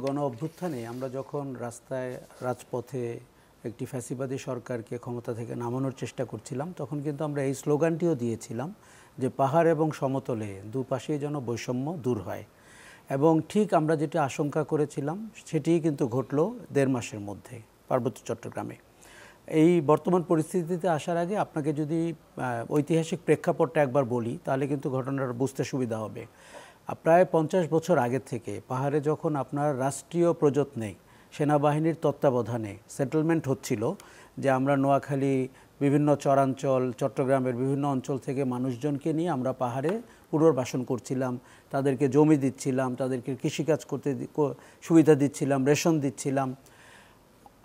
গণ অভ্যুত্থানে আমরা যখন রাস্তায় রাজপথে একটি ফ্যাসিবাদী সরকারকে ক্ষমতা থেকে নামানোর চেষ্টা করছিলাম, তখন কিন্তু আমরা এই স্লোগানটিও দিয়েছিলাম যে পাহাড় এবং সমতলে দুপাশেই যেন বৈষম্য দূর হয়। এবং ঠিক আমরা যেটা আশঙ্কা করেছিলাম সেটিই কিন্তু ঘটল ১.৫ মাসের মধ্যে পার্বত্য চট্টগ্রামে। এই বর্তমান পরিস্থিতিতে আসার আগে আপনাকে যদি ঐতিহাসিক প্রেক্ষাপটটা একবার বলি, তাহলে কিন্তু ঘটনাটা বুঝতে সুবিধা হবে। প্রায় ৫০ বছর আগে থেকে পাহাড়ে যখন আপনার রাষ্ট্রীয় প্রযত্নে সেনাবাহিনীর তত্ত্বাবধানে সেটেলমেন্ট হচ্ছিল, যে আমরা নোয়াখালী, বিভিন্ন চরাঞ্চল, চট্টগ্রামের বিভিন্ন অঞ্চল থেকে মানুষজনকে নিয়ে আমরা পাহাড়ে পুনর্বাসন করছিলাম, তাদেরকে জমি দিচ্ছিলাম, তাদেরকে কৃষিকাজ করতে সুবিধা দিচ্ছিলাম, রেশন দিচ্ছিলাম।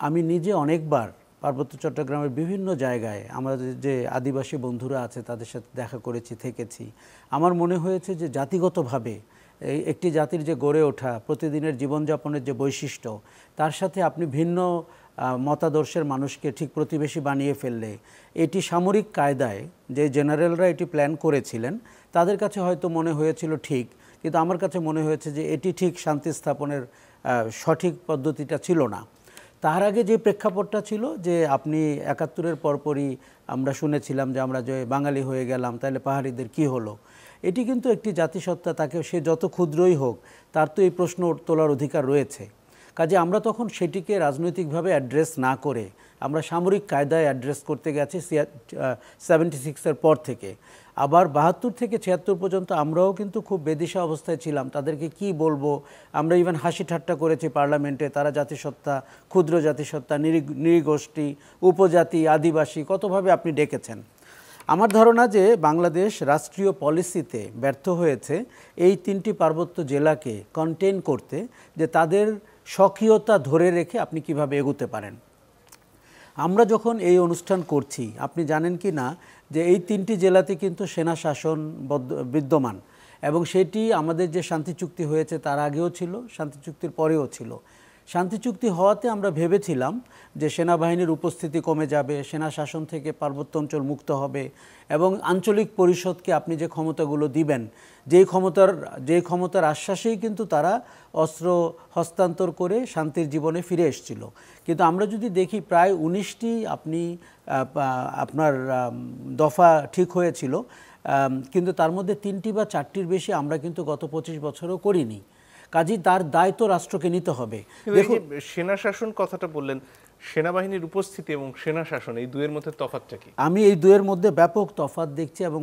আমি নিজে অনেকবার পার্বত্য চট্টগ্রামের বিভিন্ন জায়গায় আমাদের যে আদিবাসী বন্ধুরা আছে তাদের সাথে দেখা করেছি, থেকেছি। আমার মনে হয়েছে যে জাতিগতভাবে একটি জাতির যে গড়ে ওঠা, প্রতিদিনের জীবনযাপনের যে বৈশিষ্ট্য, তার সাথে আপনি ভিন্ন মতাদর্শের মানুষকে ঠিক প্রতিবেশী বানিয়ে ফেললে, এটি সামরিক কায়দায় যে জেনারেলরা এটি প্ল্যান করেছিলেন তাদের কাছে হয়তো মনে হয়েছিল ঠিক, কিন্তু আমার কাছে মনে হয়েছে যে এটি ঠিক শান্তি স্থাপনের সঠিক পদ্ধতিটা ছিল না। তার আগে যে প্রেক্ষাপটটা ছিল যে আপনি ৭১-এর পরপরই আমরা শুনেছিলাম যে আমরা যে বাঙালি হয়ে গেলাম, তাহলে পাহাড়িদের কি হলো। এটি কিন্তু একটি জাতিসত্তা, তাকে সে যত ক্ষুদ্রই হোক তার তো এই প্রশ্ন তোলার অধিকার রয়েছে। কাজে আমরা তখন সেটিকে রাজনৈতিকভাবে অ্যাড্রেস না করে আমরা সামরিক কায়দায় অ্যাড্রেস করতে গেছি 76-এর পর থেকে। আবার ৭২ থেকে ৭৬ পর্যন্ত আমরাও কিন্তু খুব বেদিশা অবস্থায় ছিলাম, তাদেরকে কি বলবো। আমরা ইভেন হাসি ঠাট্টা করেছি পার্লামেন্টে, তারা জাতিসত্তা, ক্ষুদ্র জাতিসত্তা, নৃগোষ্ঠী, উপজাতি, আদিবাসী, কতভাবে আপনি ডেকেছেন। আমার ধারণা যে বাংলাদেশ রাষ্ট্রীয় পলিসিতে ব্যর্থ হয়েছে এই ৩টি পার্বত্য জেলাকে কন্টেইন করতে, যে তাদের স্বকীয়তা ধরে রেখে আপনি কিভাবে এগোতে পারেন। আমরা যখন এই অনুষ্ঠান করছি, আপনি জানেন কি না যে এই ৩টি জেলাতে কিন্তু সেনা শাসন বিদ্যমান, এবং সেটি আমাদের যে শান্তি চুক্তি হয়েছে তার আগেও ছিল, শান্তি চুক্তির পরেও ছিল। শান্তি চুক্তি হওয়াতে আমরা ভেবেছিলাম যে সেনাবাহিনীর উপস্থিতি কমে যাবে, সেনা শাসন থেকে পার্বত্য অঞ্চল মুক্ত হবে, এবং আঞ্চলিক পরিষদকে আপনি যে ক্ষমতাগুলো দিবেন, যেই ক্ষমতার আশ্বাসেই কিন্তু তারা অস্ত্র হস্তান্তর করে শান্তির জীবনে ফিরে এসেছিল। কিন্তু আমরা যদি দেখি প্রায় ১৯টি আপনার দফা ঠিক হয়েছিল, কিন্তু তার মধ্যে ৩টি বা 4টির বেশি আমরা কিন্তু গত ২৫ বছরও করিনি। কাজেই তার দায়িত্ব রাষ্ট্রকে নিতে হবে। দেখুন, সেনা শাসন কথাটা বললেন, সেনাবাহিনীর উপস্থিতি এবং সেনা শাসন, এই দুয়ের মধ্যে তফাৎটা কি? আমি এই দুয়ের মধ্যে ব্যাপক তফাৎ দেখছি, এবং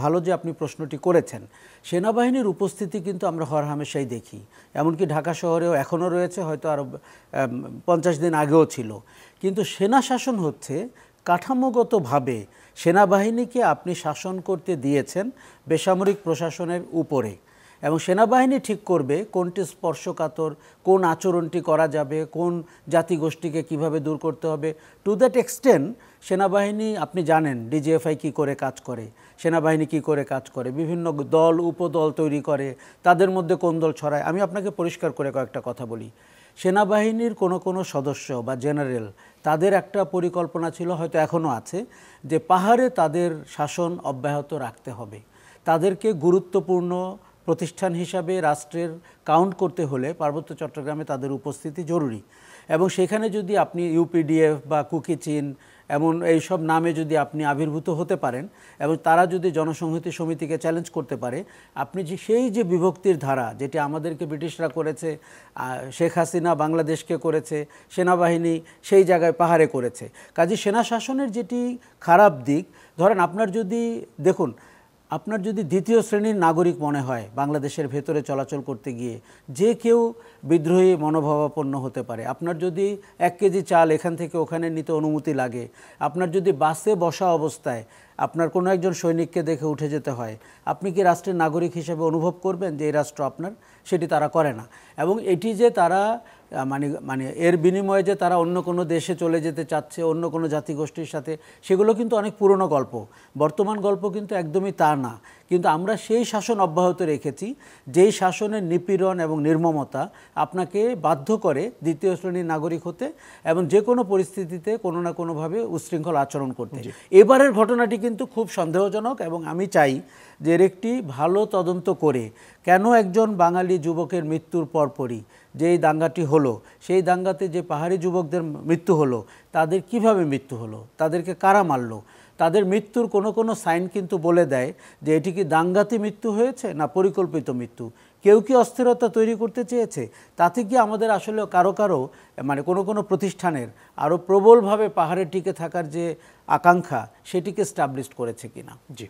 ভালো যে আপনি প্রশ্নটি করেছেন। সেনাবাহিনীর উপস্থিতি কিন্তু আমরা হরহামেশাই দেখি, এমনকি ঢাকা শহরেও এখনও রয়েছে, হয়তো আরও ৫০ দিন আগেও ছিল। কিন্তু সেনা শাসন হচ্ছে কাঠামোগতভাবে সেনাবাহিনীকে আপনি শাসন করতে দিয়েছেন বেসামরিক প্রশাসনের উপরে, এবং সেনাবাহিনী ঠিক করবে কোনটি স্পর্শকাতর, কোন আচরণটি করা যাবে, কোন জাতিগোষ্ঠীকে কিভাবে দূর করতে হবে। টু দ্যাট এক্সটেন্ট সেনাবাহিনী, আপনি জানেন ডিজিএফআই কী করে কাজ করে, সেনাবাহিনী কী করে কাজ করে, বিভিন্ন দল উপদল তৈরি করে, তাদের মধ্যে কোন দল ছড়ায়। আমি আপনাকে পরিষ্কার করে কয়েকটা কথা বলি। সেনাবাহিনীর কোনো সদস্য বা জেনারেল, তাদের একটা পরিকল্পনা ছিল, হয়তো এখনও আছে, যে পাহাড়ে তাদের শাসন অব্যাহত রাখতে হবে। তাদেরকে গুরুত্বপূর্ণ প্রতিষ্ঠান হিসাবে রাষ্ট্রের কাউন্ট করতে হলে পার্বত্য চট্টগ্রামে তাদের উপস্থিতি জরুরি। এবং সেখানে যদি আপনি ইউপিডিএফ বা কুকিচিন এমন এইসব নামে যদি আপনি আবির্ভূত হতে পারেন, এবং তারা যদি জনসংহতি সমিতিকে চ্যালেঞ্জ করতে পারে, আপনি যে সেই যে বিভক্তির ধারা যেটি আমাদেরকে ব্রিটিশরা করেছে, শেখ হাসিনা বাংলাদেশকে করেছে, সেনাবাহিনী সেই জায়গায় পাহাড়ে করেছে। কাজে সেনা শাসনের যেটি খারাপ দিক, ধরেন আপনার যদি দেখুন, আপনার যদি দ্বিতীয় শ্রেণীর নাগরিক মনে হয় বাংলাদেশের ভেতরে চলাচল করতে গিয়ে, যে কেউ বিদ্রোহী মনোভাবাপন্ন হতে পারে। আপনার যদি 1 কেজি চাল এখান থেকে ওখানে নিতে অনুমতি লাগে, আপনার যদি বাসে বসা অবস্থায় আপনার কোনো একজন সৈনিককে দেখে উঠে যেতে হয়, আপনি কি রাষ্ট্রের নাগরিক হিসেবে অনুভব করবেন যে এই রাষ্ট্র আপনার? সেটি তারা করে না। এবং এটি যে তারা মানে এর বিনিময়ে যে তারা অন্য কোনো দেশে চলে যেতে চাচ্ছে, অন্য কোনো জাতিগোষ্ঠীর সাথে, সেগুলো কিন্তু অনেক পুরনো গল্প। বর্তমান গল্প কিন্তু একদমই তা না। কিন্তু আমরা সেই শাসন অব্যাহত রেখেছি যেই শাসনের নিপীড়ন এবং নির্মমতা আপনাকে বাধ্য করে দ্বিতীয় শ্রেণীর নাগরিক হতে এবং যে কোনো পরিস্থিতিতে কোনো না কোনোভাবে উচ্ছৃঙ্খল আচরণ করতে। এবারের ঘটনাটি কিন্তু খুব সন্দেহজনক এবং আমি চাই যে এর একটি ভালো তদন্ত করে কেন একজন বাঙালি যুবকের মৃত্যুর পরপরই যেই দাঙ্গাটি হলো সেই দাঙ্গাতে যে পাহাড়ি যুবকদের মৃত্যু হলো তাদের কিভাবে মৃত্যু হলো, তাদেরকে কারা মারলো, তাদের মৃত্যুর কোনো সাইন কিন্তু বলে দেয় যে এটি কি দাঙ্গাতে মৃত্যু হয়েছে না পরিকল্পিত মৃত্যু। কেউ কি অস্থিরতা তৈরি করতে চেয়েছে, তাতে কি আমাদের আসলে কারো মানে কোনো প্রতিষ্ঠানের আরও প্রবলভাবে পাহাড়ে টিকে থাকার যে আকাঙ্ক্ষা সেটিকে স্টাবলিশ করেছে কিনা। জি।